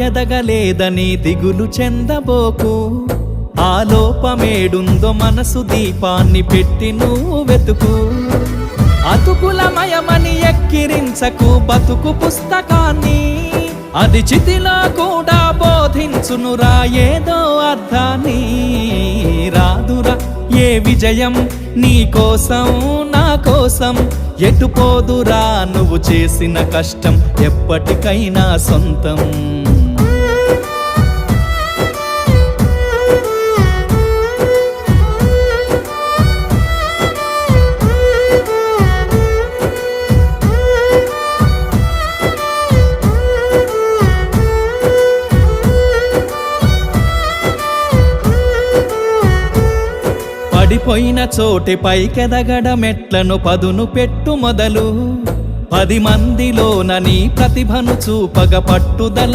ఎదగలేదని దిగులు చెందబోకు, ఆ లోపమేడుందో మనసు దీపాన్ని పెట్టి నువ్వు వెతుకు. అతుకులమయమని ఎక్కిరించకు బతుకు పుస్తకాన్ని, అది చితిలో కూడా బోధించునురా ఏదో అర్థాన్ని. రాదురా ఏ విజయం నీ కోసం నా కోసం, ఎటుపోదురా నువ్వు చేసిన కష్టం ఎప్పటికైనా సొంతం. పడిపోయిన చోటి పైకెదగడ మెట్లను పదును పెట్టు మొదలు, 10 మందిలోన నీ ప్రతిభను చూపగ పట్టుదల